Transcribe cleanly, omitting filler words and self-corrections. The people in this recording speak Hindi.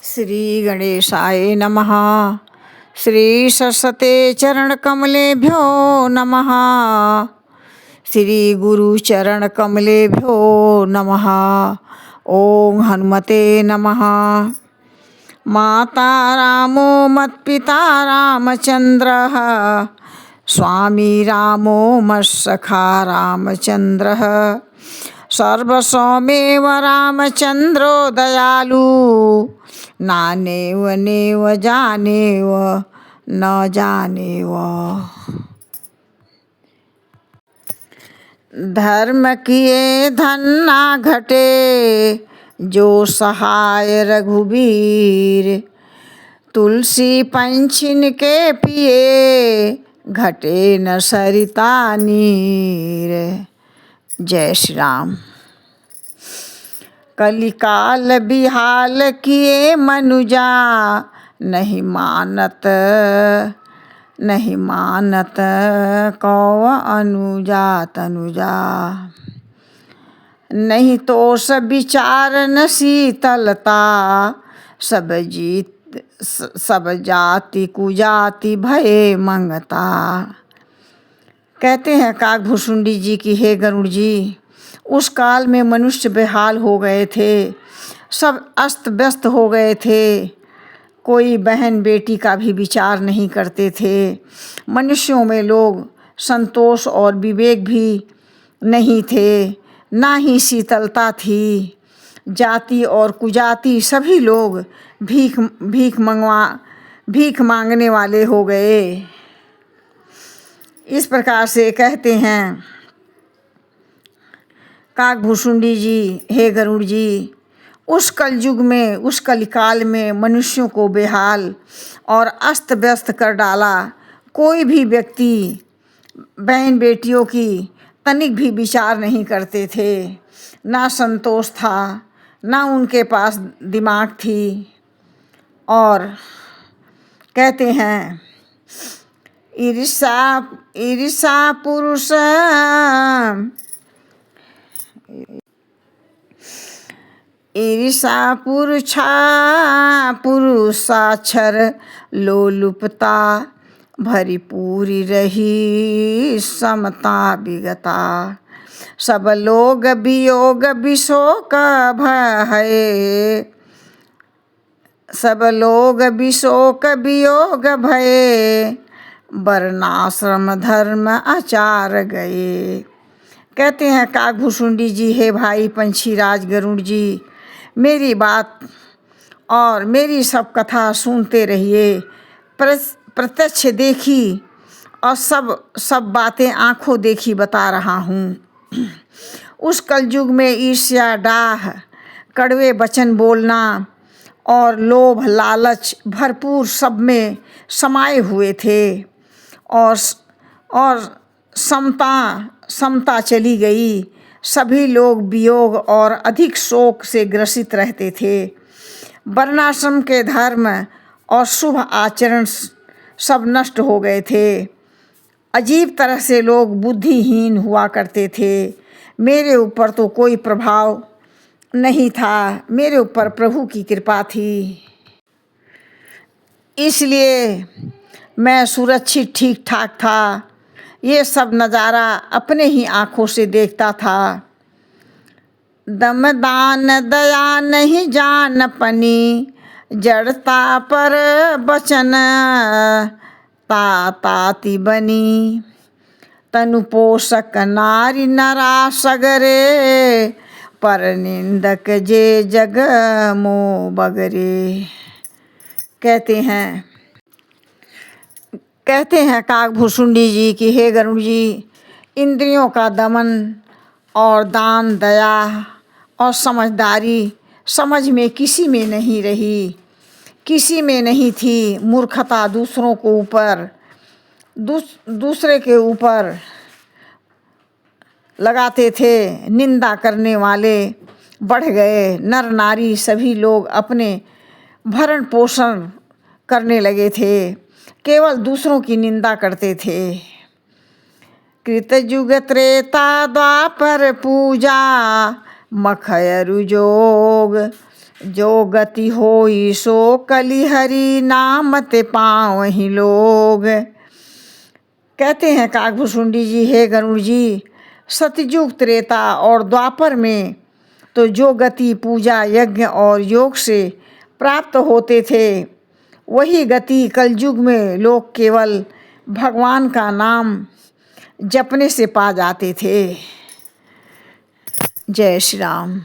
श्री गणेशाय नमः। श्री सरस्वते चरणकमलेभ्यो नमः। श्री गुरुचरणकमलेभ्यो नमः। ओम हनुमते नमः। माता रामो मत्पिता रामचन्द्रः। स्वामी रामो मत्सखा रामचन्द्रः। सर्वसौमेव रामचन्द्रो दयालु। नानेव नेव जानेव न जानेव। धर्म किए धन ना घटे, जो सहाय रघुबीर। तुलसी पंछिन के पिए, घटे न सरिता नीर। जय श्री राम। कलिकाल बिहाल किए मनुजा, नहीं मानत कौ अनुजा तनुजा। नहीं तो सब विचार न शीतलता, सब जाति कुजाति भये मंगता। कहते हैं काकभूषुंडी जी की हे गरुड़ जी, उस काल में मनुष्य बेहाल हो गए थे, सब अस्त व्यस्त हो गए थे। कोई बहन बेटी का भी विचार नहीं करते थे। मनुष्यों में लोग संतोष और विवेक भी नहीं थे, ना ही शीतलता थी। जाति और कुजाति सभी लोग भीख मांगने वाले हो गए। इस प्रकार से कहते हैं काकभूषुंडी जी, हे गरुड़ जी, उस कलयुग में, उस कलिकाल में मनुष्यों को बेहाल और अस्त व्यस्त कर डाला। कोई भी व्यक्ति बहन बेटियों की तनिक भी विचार नहीं करते थे, ना संतोष था, ना उनके पास दिमाग थी। और कहते हैं ईर्षा पुरुषाक्षर लोलुपता। भरी पूरी रही समता विगता। सब लोग वियोग विशोक भये, सब लोग विशोक वियोग भये। वर्णाश्रम धर्म आचार गए। कहते हैं काकभूषुंडी जी, हे भाई पंछीराज गरुड़ जी, मेरी बात और मेरी सब कथा सुनते रहिए। प्रत्यक्ष देखी और सब बातें आँखों देखी बता रहा हूँ। उस कलयुग में ईर्ष्या, डाह, कड़वे वचन बोलना और लोभ लालच भरपूर सब में समाये हुए थे। और समता चली गई। सभी लोग वियोग और अधिक शोक से ग्रसित रहते थे। वर्णाश्रम के धर्म और शुभ आचरण सब नष्ट हो गए थे। अजीब तरह से लोग बुद्धिहीन हुआ करते थे। मेरे ऊपर तो कोई प्रभाव नहीं था, मेरे ऊपर प्रभु की कृपा थी, इसलिए मैं सुरक्षित ठीक ठाक था। ये सब नज़ारा अपने ही आँखों से देखता था। दमदान दया नहीं जान पनी, जड़ता पर बचन ताती बनी। तनु पोषक नारी नरा सगरे, पर निंदक जे जग मो बगरे। कहते हैं काकभूषुंडी जी की हे गरुड़ जी, इंद्रियों का दमन और दान दया और समझदारी समझ में किसी में नहीं रही, किसी में नहीं थी। मूर्खता दूसरे के ऊपर लगाते थे। निंदा करने वाले बढ़ गए। नर नारी सभी लोग अपने भरण पोषण करने लगे थे, केवल दूसरों की निंदा करते थे। कृतयुग त्रेता द्वापर पूजा, मखयरु जोग जो गति होई सो कलि हरि नाम ते पावहि लोग। कहते हैं काकभुसुंडी जी, हे गरुड़ जी, सतयुग, त्रेता और द्वापर में तो जो गति पूजा, यज्ञ और योग से प्राप्त होते थे, वही गति कलयुग में लोग केवल भगवान का नाम जपने से पा जाते थे। जय श्री राम।